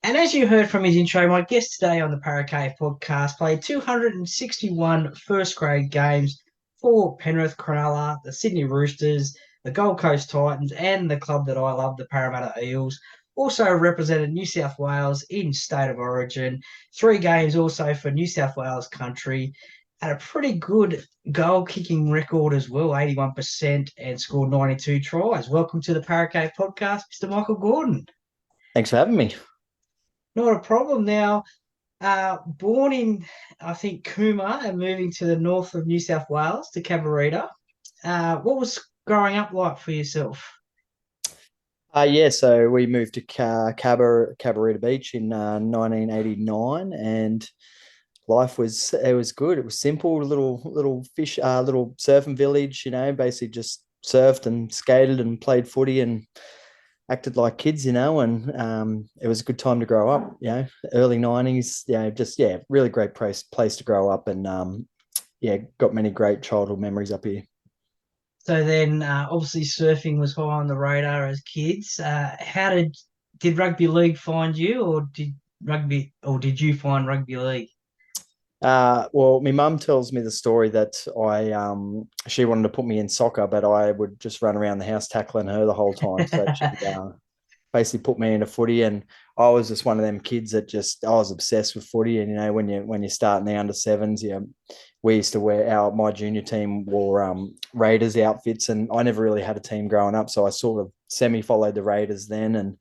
And as you heard from his intro, my guest today on the Parra podcast played 261 first grade games for Penrith, Cronulla, the Sydney Roosters, the Gold Coast Titans, and the club that I love, the Parramatta Eels. Also represented New South Wales in State of Origin. 3 games also for New South Wales Country. Had a pretty good goal kicking record as well, 81%, and scored 92 tries. Welcome to the Parra podcast, Mr. Michael Gordon. Thanks for having me. Not a problem. Now, born in, I think, Cooma and moving to the north of New South Wales to Cabarita. What was growing up like for yourself? So we moved to Cabarita Beach in 1989, and it was good. It was simple, little fish, little surfing village. Basically just surfed and skated and played footy and acted like kids. And it was a good time to grow up. Early '90s. Really great place to grow up, and got many great childhood memories up here. So then, obviously, surfing was high on the radar as kids. How did rugby league find you, or did you find rugby league? Well, my mum tells me the story that she wanted to put me in soccer, but I would just run around the house tackling her the whole time. So she basically put me into footy, and I was just one of them kids that I was obsessed with footy. And when you start in the under sevens, we used to my junior team wore Raiders outfits, and I never really had a team growing up, so I sort of semi followed the Raiders then. And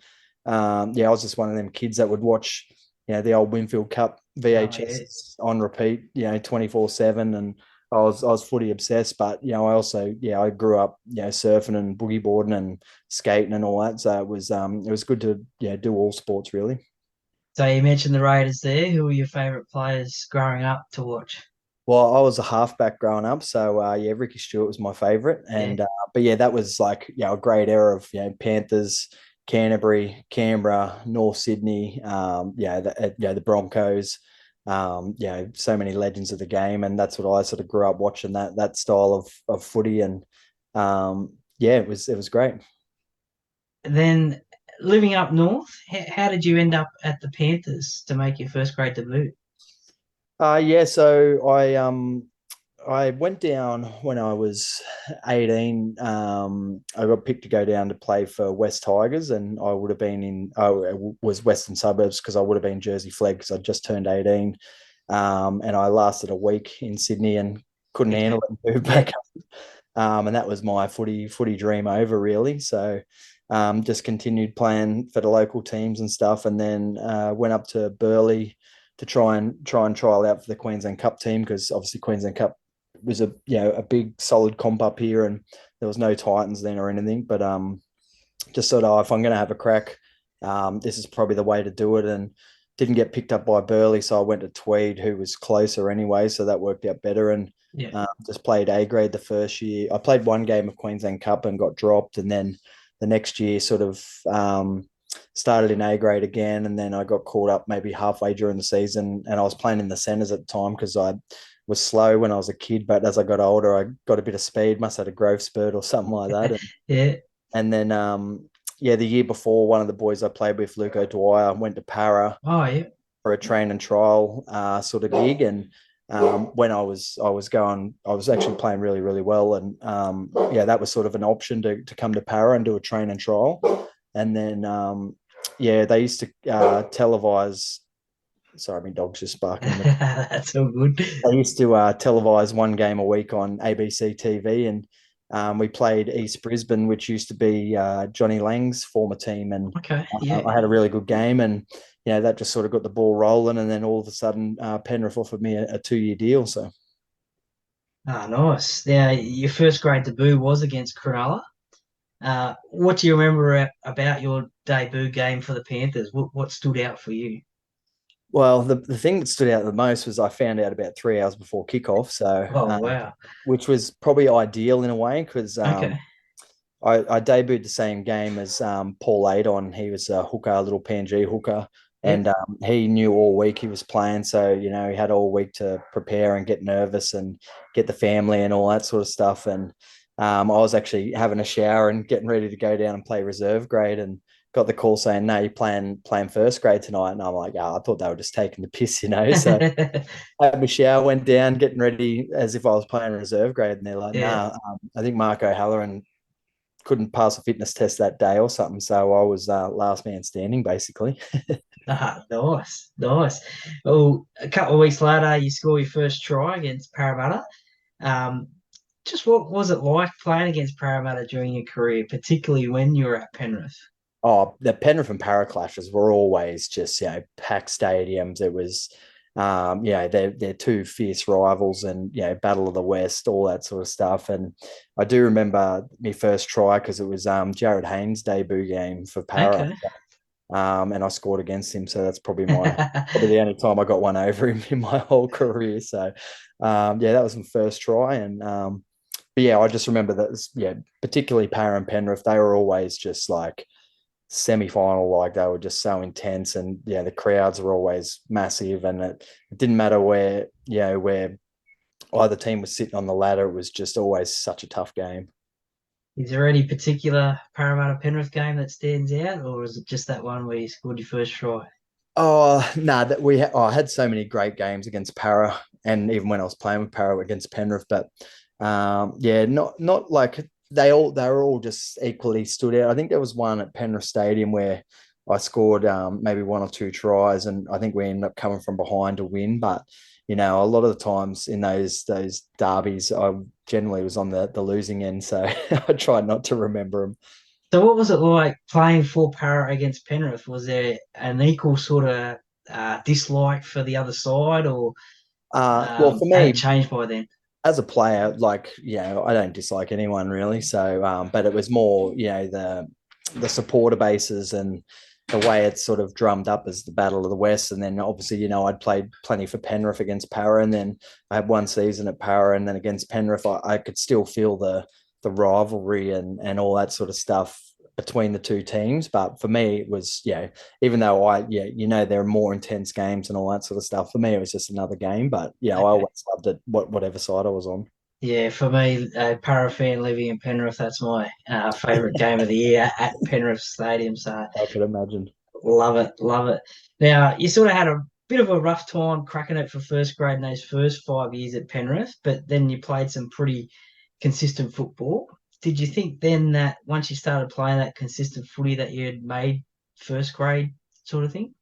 I was just one of them kids that would watch the old Winfield Cup Oh, yeah. VHS on repeat, 24/7, and I was footy obsessed. But I also I grew up surfing and boogie boarding and skating and all that. So it was good to do all sports really. So you mentioned the Raiders there. Who were your favourite players growing up to watch? Well, I was a halfback growing up, so Ricky Stewart was my favourite, Yeah. and but that was like a great era of Panthers, Canterbury, Canberra, North Sydney, the Broncos, so many legends of the game, and that's what I sort of grew up watching that style of footy, and it was great. Then living up north, how did you end up at the Panthers to make your first grade debut? So I went down when I was 18. I got picked to go down to play for West Tigers, and I would have been it was Western Suburbs because I would have been Jersey Flegg because I just turned 18. And I lasted a week in Sydney and couldn't Okay. handle it and moved Yeah. back up. And that was my footy dream over, really. So just continued playing for the local teams and stuff, and then went up to Burleigh to try and trial out for the Queensland Cup team because obviously Queensland Cup was a big solid comp up here, and there was no Titans then or anything. But just sort of if I'm going to have a crack, this is probably the way to do it. And didn't get picked up by Burleigh, so I went to Tweed, who was closer anyway, so that worked out better. And Yeah. just played A grade the first year. I played one game of Queensland Cup and got dropped, and then the next year sort of started in A grade again, and then I got called up maybe halfway during the season, and I was playing in the centres at the time because I was slow when I was a kid, but as I got older, I got a bit of speed, must have had a growth spurt or something like that. And, Yeah. and then, the year before, one of the boys I played with, Luke O'Dwyer, went to Parra Oh, yeah. for a train and trial sort of gig. And when I was actually playing really, really well. And that was sort of an option to come to Parra and do a train and trial. And then, they used to televise. Sorry, my dog's just barking. That's all good. They used to televise one game a week on ABC TV, and we played East Brisbane, which used to be Johnny Lang's former team, and Okay. Yeah. I had a really good game, and that just sort of got the ball rolling, and then all of a sudden Penrith offered me a 2-year deal. So Ah, nice. Now, your first grade debut was against Cronulla. What do you remember about your debut game for the Panthers? What stood out for you? well, the thing that stood out the most was I found out about 3 hours before kickoff, so Oh, wow. which was probably ideal in a way because Okay. I debuted the same game as Paul Adon. He was a hooker, a little PNG hooker, Yep. and he knew all week he was playing. So, he had all week to prepare and get nervous and get the family and all that sort of stuff. And I was actually having a shower and getting ready to go down and play reserve grade and got the call saying, no, you're playing first grade tonight. And I'm like, I thought they were just taking the piss, you know. So I had my shower, went down, getting ready as if I was playing reserve grade. And they're like, Yeah. nah, I think Mark O'Halloran couldn't pass a fitness test that day or something. So I was last man standing, basically. Ah, nice, nice. Well, a couple of weeks later, you score your first try against Parramatta. Um, just what was it like playing against Parramatta during your career, particularly when you were at Penrith? Oh, the Penrith and Parra clashes were always just, packed stadiums. It was, they're two fierce rivals and, Battle of the West, all that sort of stuff. And I do remember my first try because it was Jared Haynes' debut game for Parra. Okay. And I scored against him. So that's probably the only time I got one over him in my whole career. So, that was my first try. And, but yeah, I just remember that, particularly Parra and Penrith, they were always just like, semi-final, like they were just so intense, and the crowds were always massive, and it didn't matter where either team was sitting on the ladder. It was just always such a tough game. Is there any particular Parramatta Penrith game that stands out, or is it just that one where you scored your first try? Oh no, that I had so many great games against Parra, and even when I was playing with Parra against Penrith, but not like they were all just equally stood out. I think there was one at Penrith Stadium where I scored maybe one or two tries, and I think we ended up coming from behind to win. But a lot of the times in those derbies, I generally was on the losing end, so I tried not to remember them. So, what was it like playing for Parra against Penrith? Was there an equal sort of dislike for the other side, or Well, for had it me, changed by then? as a player, like, I don't dislike anyone really. So, but it was more, the supporter bases and the way it's sort of drummed up as the Battle of the West. And then obviously, I'd played plenty for Penrith against Parra, and then I had one season at Parra, and then against Penrith, I could still feel the rivalry and all that sort of stuff between the two teams. But for me, it was, even though there are more intense games and all that sort of stuff, for me, it was just another game. But I Okay. always loved it, whatever side I was on. Yeah, for me, a Parra fan living in Penrith, that's my favourite game of the year at Penrith Stadium. So I could imagine. love it, love it. Now, you sort of had a bit of a rough time cracking it for first grade in those first 5 years at Penrith, but then you played some pretty consistent football. Did you think then that once you started playing that consistent footy that you had made first grade sort of thing?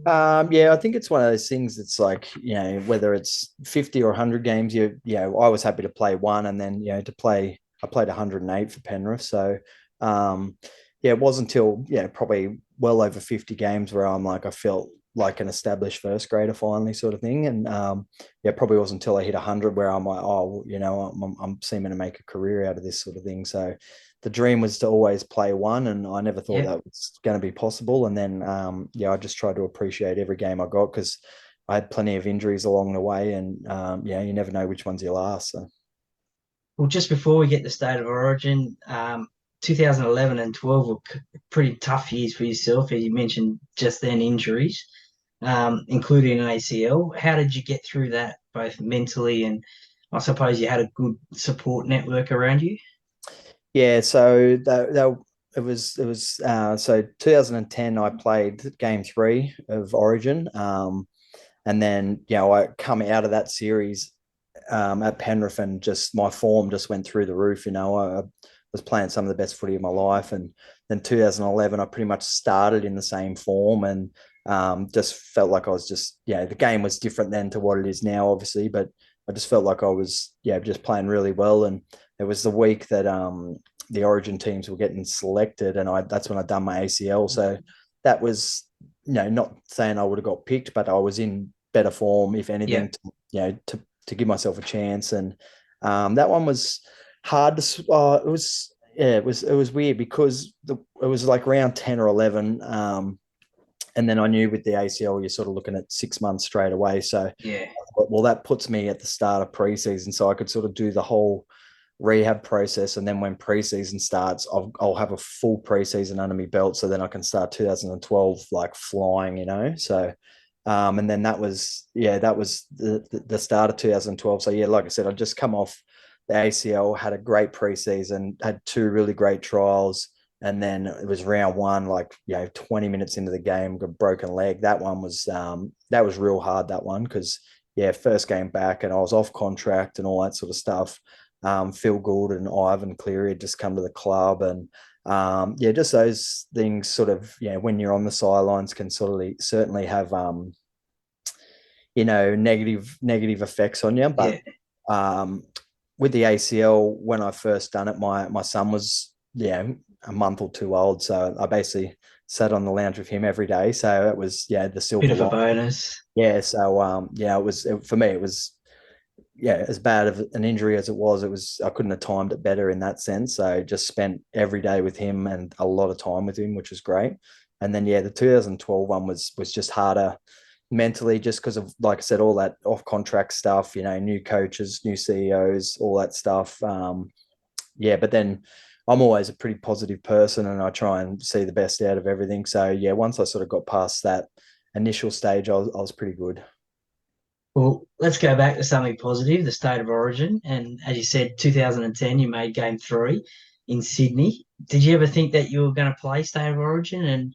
Yeah, I think it's one of those things. It's like, whether it's 50 or 100 games, I was happy to play one, and then, I played 108 for Penrith. So, um, it wasn't until, probably well over 50 games where I felt like an established first grader finally, sort of thing. And, probably wasn't until I hit 100 where I'm like, oh, I'm seeming to make a career out of this sort of thing. So, the dream was to always play one, and I never thought Yeah. that was going to be possible. And then, I just tried to appreciate every game I got because I had plenty of injuries along the way, and you never know which ones you last. So. Well, just before we get the state of origin, 2011 and 12 were pretty tough years for yourself, as you mentioned just then, injuries, including an ACL. How did you get through that, both mentally and I suppose you had a good support network around you? Yeah, so so 2010 I played game three of Origin, and then I come out of that series at Penrith, and just my form just went through the roof. I was playing some of the best footy of my life, and then 2011 I pretty much started in the same form, and just felt like I was just the game was different then to what it is now, obviously, but I just felt like I was just playing really well. And it was the week that the Origin teams were getting selected, and that's when I done my ACL. So that was not saying I would have got picked, but I was in better form, if Yeah. anything, to give myself a chance. And that one was hard to. It was it was weird because it was like round 10 or 11. And then I knew with the ACL, you're sort of looking at 6 months straight away. So, Yeah. well, that puts me at the start of preseason, so I could sort of do the whole rehab process, and then when preseason starts, I'll have a full preseason under my belt, so then I can start 2012 like flying. So, and then that was the start of 2012. So like I said, I just come off the ACL, had a great preseason, had two really great trials, And then it was round one, like 20 minutes into the game, got a broken leg. That was real hard, that one, because first game back and I was off contract and all that sort of stuff. Phil Gould and Ivan Cleary had just come to the club, and just those things sort of, when you're on the sidelines can certainly have negative effects on you. But Yeah. with the ACL, when I first done it, my son was a month or two old, so I basically sat on the lounge with him every day. So it was the Bit silver of a line. bonus. Yeah, so for me it was as bad of an injury as it was, I couldn't have timed it better in that sense. So just spent every day with him and a lot of time with him, which was great. And then the 2012 one was just harder mentally, just because of, like I said, all that off contract stuff, new coaches, new CEOs, all that stuff. But then I'm always a pretty positive person and I try and see the best out of everything. So once I sort of got past that initial stage, I was pretty good. Well, let's go back to something positive, the state of origin. And as you said, 2010, you made game three in Sydney. Did you ever think that you were going to play state of origin? And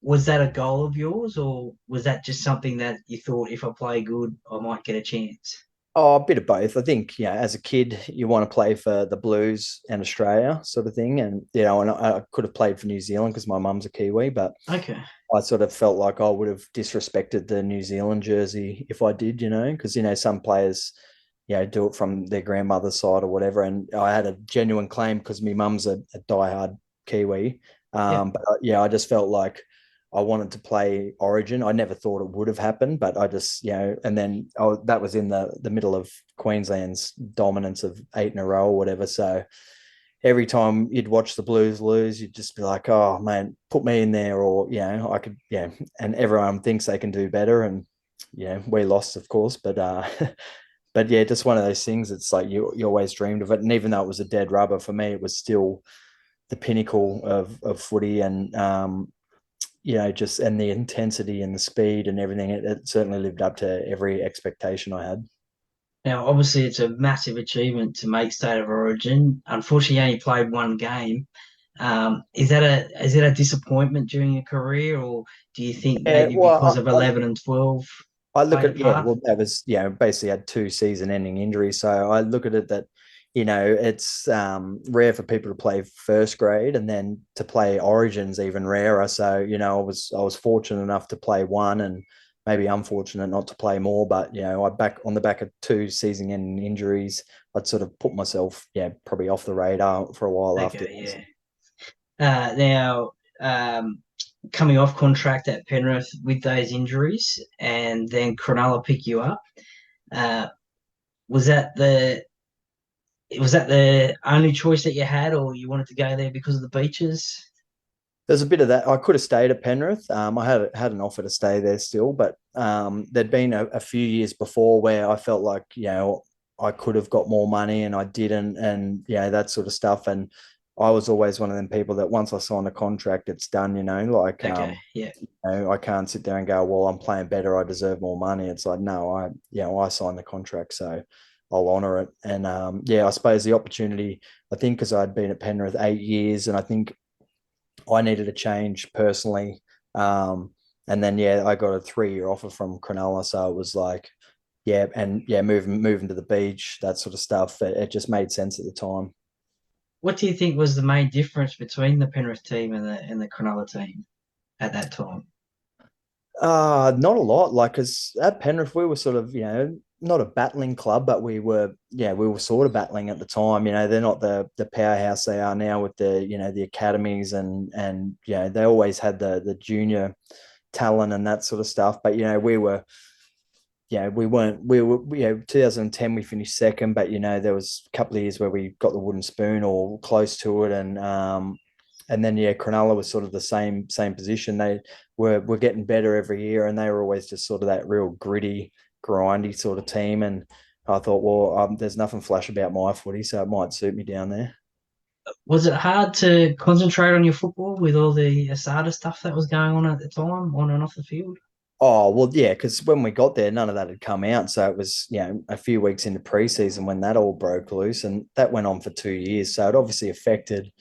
was that a goal of yours, or was that just something that you thought, if I play good, I might get a chance? Oh, a bit of both. I think, as a kid, you want to play for the Blues and Australia sort of thing. And, and I could have played for New Zealand because my mum's a Kiwi, but Okay. I sort of felt like I would have disrespected the New Zealand jersey if I did, because, some players, do it from their grandmother's side or whatever. And I had a genuine claim because my mum's a diehard Kiwi. Yeah. But I just felt like I wanted to play Origin. I never thought it would have happened, but I just, and then that was in the middle of Queensland's dominance of 8 in a row or whatever. So every time you'd watch the Blues lose, you'd just be like, oh man, put me in there, or I could, and everyone thinks they can do better, and we lost, of course, but but just one of those things. It's like you always dreamed of it, and even though it was a dead rubber for me, it was still the pinnacle of footy, and just and the intensity and the speed and everything. It certainly lived up to every expectation I had. Now, obviously, it's a massive achievement to make state of origin. Unfortunately, you only played one game. Is that a disappointment during your career, or do you think maybe because Well, of 11 and 12 I look played a at part? well, that was basically had two season-ending injuries. So I look at it that it's rare for people to play first grade, and then to play Origins even rarer. So I was fortunate enough to play one, and maybe unfortunate not to play more. But I back on the back of two season-ending injuries, I'd sort of put myself probably off the radar for a while after. Okay, yeah. Now, coming off contract at Penrith with those injuries, and then Cronulla pick you up. Uh, was that the only choice that you had, or you wanted to go there because of the beaches? There's a bit of that. I could have stayed at Penrith. I had an offer to stay there still, but there'd been a few years before where I felt like I could have got more money and I didn't, and that sort of stuff. And I was always one of them people that once I sign a contract, it's done. Like Okay, yeah. I can't sit there and go, well, I'm playing better, I deserve more money. It's like, no, I signed the contract, so I'll honor it. And I suppose the opportunity, I think, because I'd been at Penrith 8 years, and I think I needed a change personally. And then I got a 3-year offer from Cronulla, so it was like, moving to the beach, that sort of stuff. It just made sense at the time. What do you think was the main difference between the Penrith team and the Cronulla team at that time? Not a lot. Like, cause at Penrith we were sort of, not a battling club, but we were sort of battling at the time. They're not the powerhouse they are now with the academies, and they always had the junior talent and that sort of stuff. But we were, we weren't. We were, 2010 we finished second, but there was a couple of years where we got the wooden spoon or close to it, and then Cronulla was sort of the same position. They were getting better every year, and they were always just sort of that real gritty, grindy sort of team. And I thought, well, there's nothing flash about my footy, so it might suit me down there. Was it hard to concentrate on your football with all the ASADA stuff that was going on at the time, on and off the field? Oh, well, yeah, because when we got there, none of that had come out. So it was, a few weeks into preseason when that all broke loose, and that went on for 2 years. So it obviously affected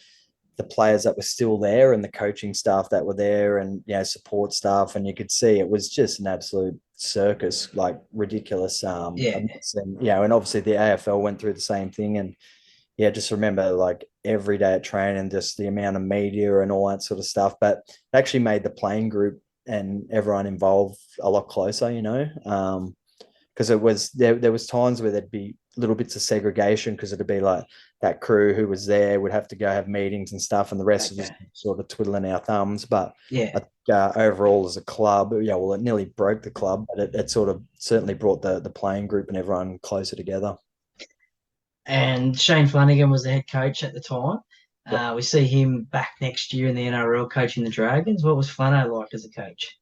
the players that were still there and the coaching staff that were there and, support staff. And you could see it was just an absolute circus, like ridiculous. Yeah. And obviously the AFL went through the same thing. And yeah, just remember like every day at training, just the amount of media and all that sort of stuff. But it actually made the playing group and everyone involved a lot closer, because it was there was times where there'd be little bits of segregation because it'd be like that crew who was there would have to go have meetings and stuff, and the rest of us sort of twiddling our thumbs. But Yeah. overall, as a club, well, it nearly broke the club, but it sort of certainly brought the playing group and everyone closer together. And Shane Flanagan was the head coach at the time. Yep. We see him back next year in the NRL coaching the Dragons. What was Flano like as a coach?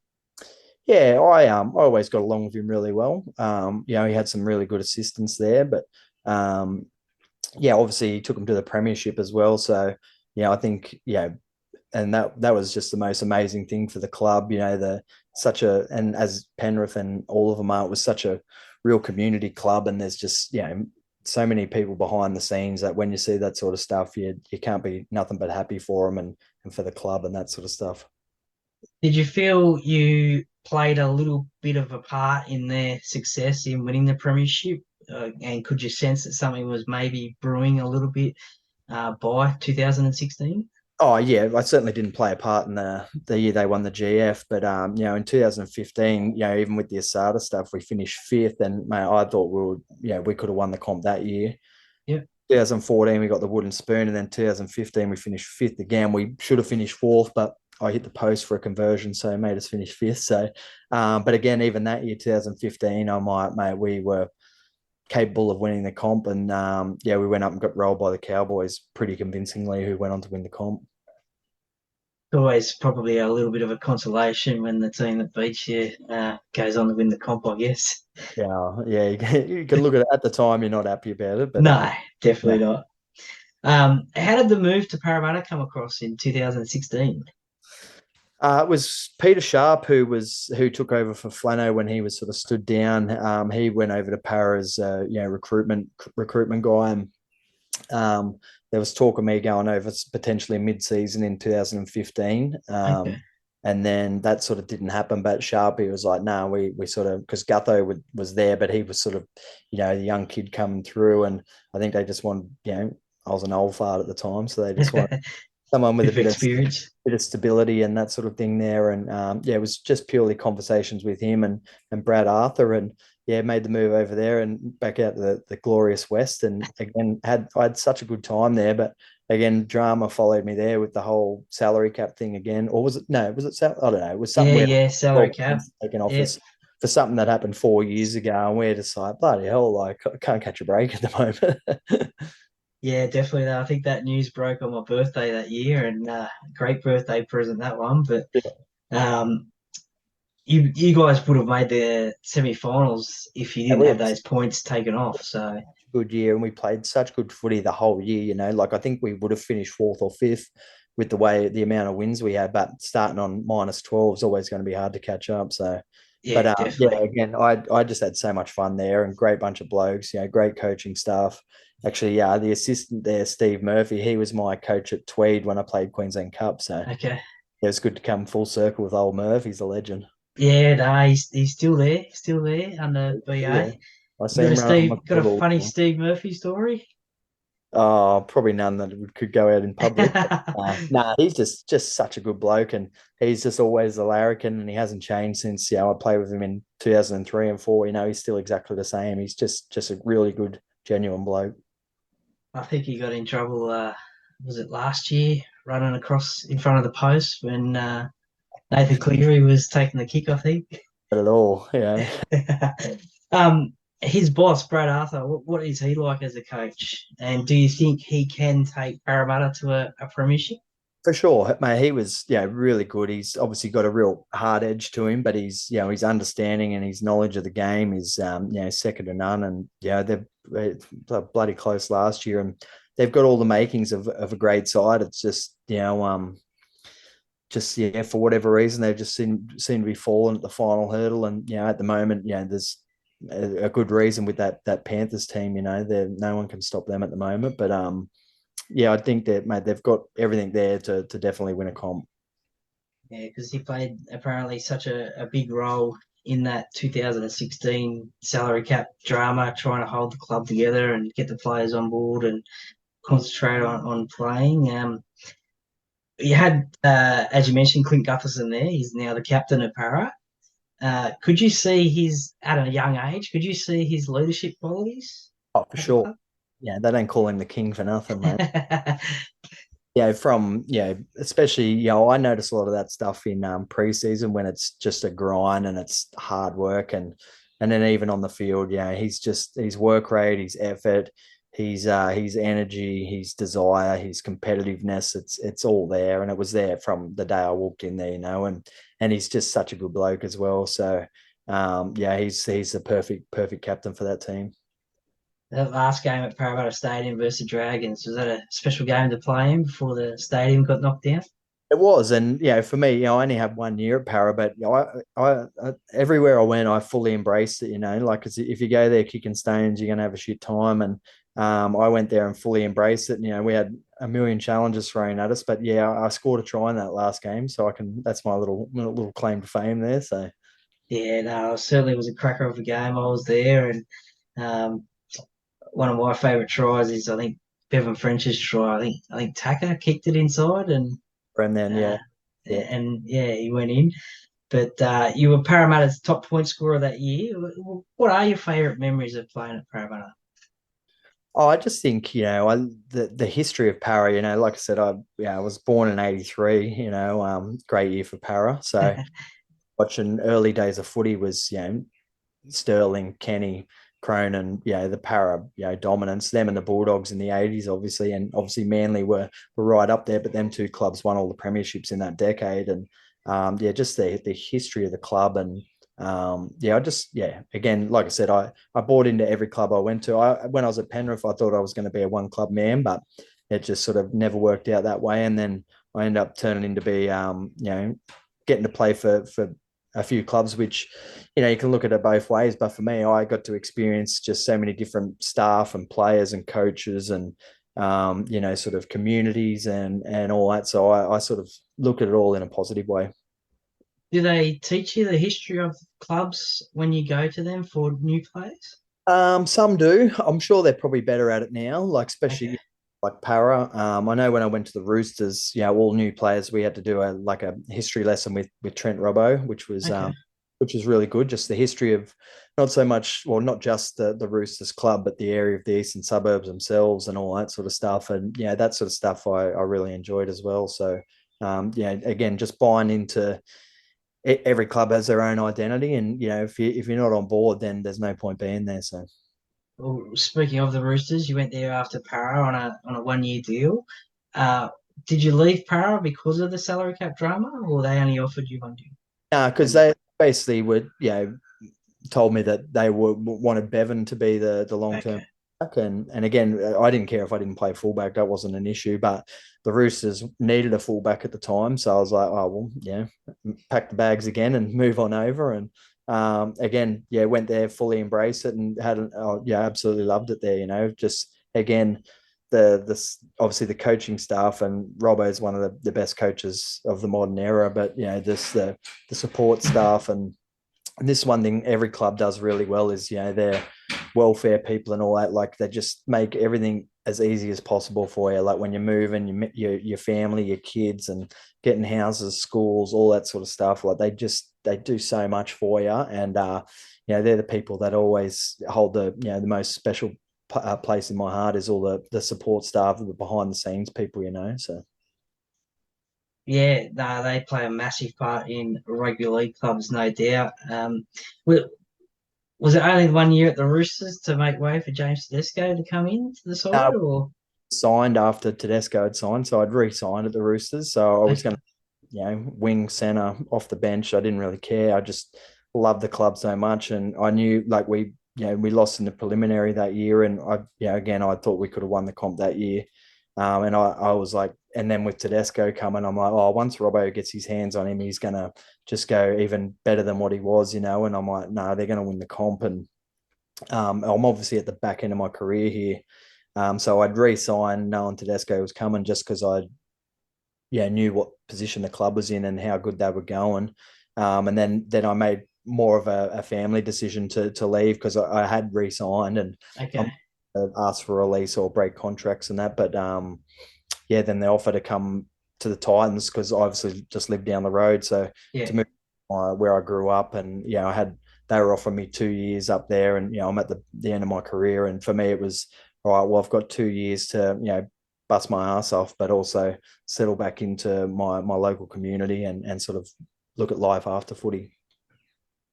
Yeah, I always got along with him really well. He had some really good assistants there, but obviously he took him to the premiership as well. So I think and that was just the most amazing thing for the club. And as Penrith and all of them are, it was such a real community club, and there's just so many people behind the scenes that when you see that sort of stuff, you can't be nothing but happy for them and for the club and that sort of stuff. Did you feel you played a little bit of a part in their success in winning the premiership? And could you sense that something was maybe brewing a little bit by 2016? Oh yeah, I certainly didn't play a part in the year they won the GF, but in 2015, even with the Asada stuff, we finished fifth, and mate, I thought we could have won the comp that year. Yeah. 2014, we got the wooden spoon, and then 2015, we finished fifth again. We should have finished fourth, but I hit the post for a conversion, so it made us finish fifth. So, but again, even that year, 2015, we were capable of winning the comp, and we went up and got rolled by the Cowboys pretty convincingly, who went on to win the comp. Always probably a little bit of a consolation when the team that beats you goes on to win the comp, I guess. Yeah, you can look at it at the time, you're not happy about it, but no, definitely not. How did the move to Parramatta come across in 2016? It was Peter Sharp who took over for Flano when he was sort of stood down. He went over to Parra as recruitment guy, and there was talk of me going over potentially mid-season in 2015. Okay. And then that sort of didn't happen. But Sharpie was like, no, we sort of, because Gutho was there, but he was sort of, the young kid coming through. And I think they just wanted, I was an old fart at the time. So they just wanted someone with a bit of stability and that sort of thing there. And it was just purely conversations with him and Brad Arthur, and made the move over there and back out to the glorious West. And again, I had such a good time there, but again, drama followed me there with the whole salary cap thing again. Or was it, no, was it, I don't know. It was something salary cap. Taken office for something that happened 4 years ago. And we're just like, bloody hell, like I can't catch a break at the moment. Yeah, definitely. I think that news broke on my birthday that year, and great birthday present, that one. But you guys would have made the semi-finals if you didn't have those points taken off. So good year, and we played such good footy the whole year. Like I think we would have finished fourth or fifth with the amount of wins we had. But starting on -12 is always going to be hard to catch up. So, again, I just had so much fun there, and great bunch of blokes. Great coaching staff. Actually, the assistant there, Steve Murphy, he was my coach at Tweed when I played Queensland Cup. So okay, it was good to come full circle with old Murph. He's a legend. Yeah, no, he's still there under BA. Yeah. I see him got a funny Steve Murphy story? Oh, probably none that could go out in public. He's just such a good bloke, and he's just always a larrikin, and he hasn't changed since I played with him in 2003 and 4. He's still exactly the same. He's just a really good, genuine bloke. I think he got in trouble. Was it last year, running across in front of the post when Nathan Cleary was taking the kick, I think. Not at all, His boss, Brad Arthur, what is he like as a coach? And do you think he can take Parramatta to a premiership? For sure, mate. He was, really good. He's obviously got a real hard edge to him, but his understanding and his knowledge of the game is, second to none. And they're bloody close last year, and they've got all the makings of a great side. It's just, for whatever reason, they just seem to be falling at the final hurdle. And at the moment, there's a good reason with that Panthers team. No one can stop them at the moment. But yeah, I think that mate, they've got everything there to definitely win a comp. Yeah, because he played apparently such a big role in that 2016 salary cap drama, trying to hold the club together and get the players on board and concentrate on playing. You had, as you mentioned, Clint Gutherson there. He's now the captain of Parra. Could you see his, at a young age, could you see his leadership qualities Oh, for at the sure. club? Yeah, they don't call him the king for nothing, mate. Especially, I notice a lot of that stuff in preseason when it's just a grind and it's hard work and then even on the field, his work rate, his effort, his energy, his desire, his competitiveness, it's all there. And it was there from the day I walked in there, and he's just such a good bloke as well. So he's the perfect captain for that team. That last game at Parramatta Stadium versus the Dragons, was that a special game to play in before the stadium got knocked down? It was, and for me, I only had 1 year at Parra, but I everywhere I went, I fully embraced it. Like if you go there kicking stones, you're gonna have a shit time, and I went there and fully embraced it. And, we had a million challenges thrown at us, but I scored a try in that last game, so I can. That's my little claim to fame there. So Yeah, no, it certainly was a cracker of a game. I was there, and um, one of my favourite tries is, I think, Bevan French's try. I think Tucker kicked it inside, and then uh, yeah. and yeah, he went in. But you were Parramatta's top point scorer that year. What are your favourite memories of playing at Parramatta? Oh, I just think the history of Parra. Like I said, I was born in '83. Great year for Parra. So watching early days of footy was Sterling, Kenny, Cronin, the Parra, dominance. Them and the Bulldogs in the '80s, obviously, and obviously Manly were right up there. But them two clubs won all the premierships in that decade, and just the history of the club. And again, like I said, I bought into every club I went to. When I was at Penrith, I thought I was going to be a one club man, but it just sort of never worked out that way. And then I ended up turning into be getting to play for a few clubs, which you can look at it both ways. But for me, I got to experience just so many different staff and players and coaches and sort of communities and all that. So I sort of look at it all in a positive way. Do they teach you the history of clubs when you go to them for new players? Some do. I'm sure they're probably better at it now, like Okay. especially like Parra. I know when I went to the Roosters, all new players, we had to do a history lesson with Trent Robbo, Okay. which was really good. Just the history of not so much, well, not just the Roosters club, but the area of the eastern suburbs themselves and all that sort of stuff. And that sort of stuff I really enjoyed as well. So again, just buying into every club has their own identity, and if you're not on board, then there's no point being there. So Well, speaking of the Roosters, you went there after Parra on a 1 year deal. Uh, did you leave Parra because of the salary cap drama, or they only offered you 1 year? because they basically would told me that they wanted Bevan to be the long term Okay. back, and again, I didn't care if I didn't play fullback; that wasn't an issue. But the Roosters needed a fullback at the time, so I was like, oh well, pack the bags again and move on over. And again, went there, fully embraced it, and absolutely loved it there. Just again. Obviously the coaching staff, and Robbo is one of the best coaches of the modern era, but this the support staff, and this one thing every club does really well is their welfare people and all that. Like they just make everything as easy as possible for you. Like when you're moving, your family, your kids, and getting houses, schools, all that sort of stuff. Like they do so much for you, and they're the people that always hold the most special place in my heart. Is all the support staff, the behind the scenes people. So. Yeah, no, they play a massive part in rugby league clubs, no doubt. wa- was it only 1 year at the Roosters to make way for James Tedesco to come into the Uh, side, or Signed after Tedesco had signed, so I'd re-signed at the Roosters. So I was going okay, to wing center off the bench. I didn't really care. I just loved the club so much, and I knew like we lost in the preliminary that year, and again I thought we could have won the comp that year. And I was like, and then with Tedesco coming, I'm like, oh, once Robbo gets his hands on him, he's gonna just go even better than what he was, And I'm like, no, they're gonna win the comp, and I'm obviously at the back end of my career here. So I'd re-signed knowing Tedesco was coming just because I knew what position the club was in and how good they were going. And then I made more of a family decision to leave because I had re-signed and Okay. asked for a release or break contracts and that. But then they offered to come to the Titans because I obviously just lived down the road. So Yeah. to move where I grew up, and they were offering me 2 years up there, and I'm at the end of my career, and for me it was all right. Well, I've got 2 years to bust my ass off, but also settle back into my local community and sort of look at life after footy.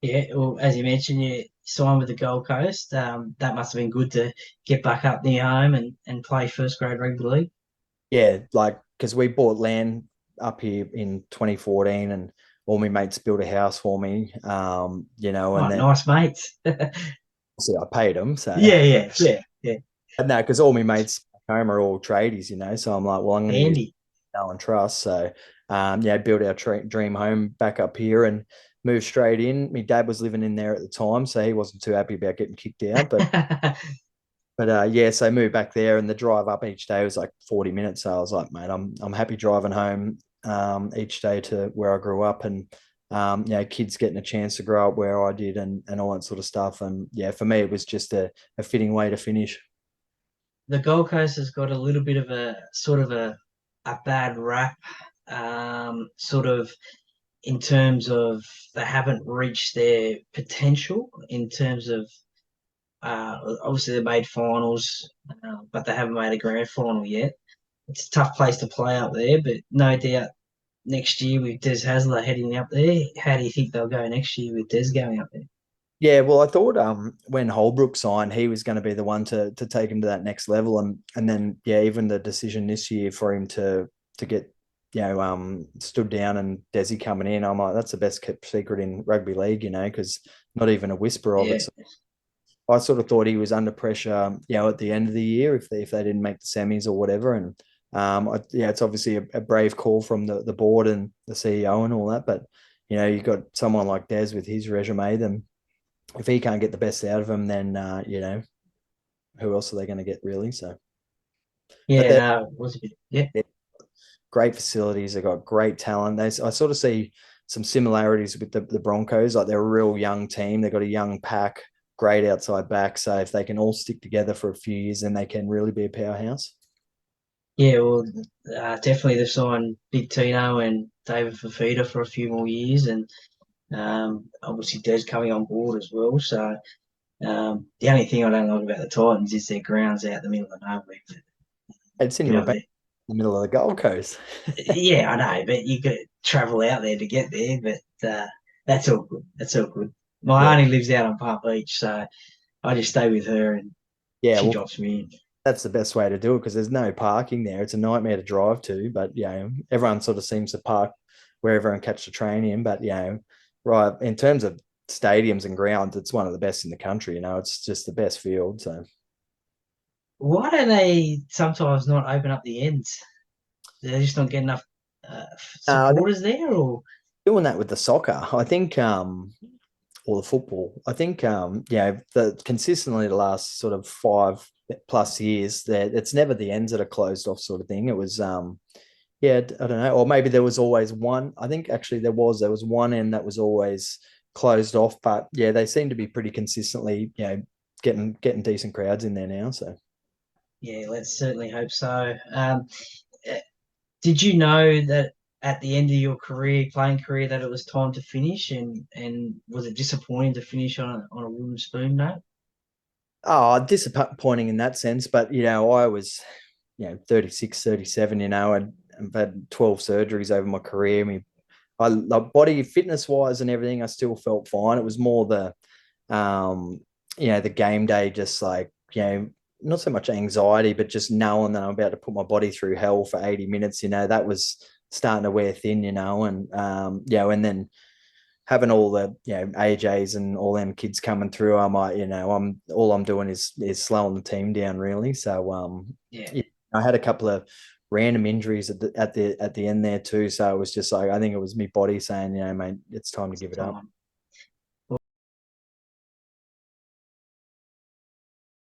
Yeah. Well, as you mentioned, you signed with the Gold Coast. That must have been good to get back up near home and play first grade rugby league. Yeah, like because we bought land up here in 2014, and all my mates built a house for me. Oh, And then nice mates. see, I paid them. So, Yeah, yeah, yeah, yeah. but no, because all my mates back home are all tradies. So I'm like, well, I'm going to use Handy. know and trust. So, built our dream home back up here and moved straight in. My dad was living in there at the time, so he wasn't too happy about getting kicked out. But so I moved back there, and the drive up each day was like 40 minutes. So I was like, mate, I'm happy driving home each day to where I grew up, and kids getting a chance to grow up where I did, and all that sort of stuff. And yeah, for me, it was just a fitting way to finish. The Gold Coast has got a little bit of a sort of a bad rap, sort of in terms of they haven't reached their potential in terms of obviously they made finals, but they haven't made a grand final yet. It's a tough place to play up there, but no doubt next year with Des Hasler heading up there, how do you think they'll go next year with Des going up there? Yeah, well, I thought when Holbrook signed, he was going to be the one to take him to that next level, and then even the decision this year for him to get stood down and Desi coming in, I'm like, that's the best kept secret in rugby league, because not even a whisper of Yeah, it. So I sort of thought he was under pressure, at the end of the year if they didn't make the semis or whatever, and it's obviously a brave call from the board and the CEO and all that, but you got someone like Des with his resume, then if he can't get the best out of him, then who else are they going to get really? So, but yeah, they're, no, it was a bit, yeah, they're great facilities. They've got great talent. I sort of see some similarities with the Broncos. Like they're a real young team. They've got a young pack, great outside back. So if they can all stick together for a few years, then they can really be a powerhouse. yeah. Well, definitely they've signed Big Tino and David Fafita for a few more years, and obviously Des coming on board as well. So the only thing I don't like about the Titans is their grounds out the middle of nowhere. It's in You know, the middle of the Gold Coast. yeah, I know, but you could travel out there to get there. But that's all good. That's all good. My Yeah, auntie lives out on Palm Beach, so I just stay with her and yeah. she Well, drops me in. that's the best way to do it because there's no parking there. It's a nightmare to drive to, but everyone sort of seems to park wherever and catch the train in. But right in terms of stadiums and grounds, it's one of the best in the country. It's just the best field. So Why don't they sometimes not open up the ends? They're just not getting enough they're supporters there, or doing that with the soccer. I think or the football. I think the consistently the last sort of 5+ years that it's never the ends that are closed off sort of thing. It was I don't know, or maybe there was always one. I think actually there was one end that was always closed off, but they seem to be pretty consistently getting decent crowds in there now. So yeah, let's certainly hope so. Uh, did you know that at the end of your career, playing career, that it was time to finish, and was it disappointing to finish on a wooden spoon note? disappointing in that sense, but I was 36, 37, and I've had 12 surgeries over my career. Like body fitness wise and everything, I still felt fine. It was more the game day, just like, not so much anxiety, but just knowing that I'm about to put my body through hell for 80 minutes, that was starting to wear thin, and then having all the, AJs and all them kids coming through, I might, I'm all I'm doing is slowing the team down really. So, Yeah, I had a couple of random injuries at the end there too. So it was just like I think it was my body saying, mate, it's time to give it up. time.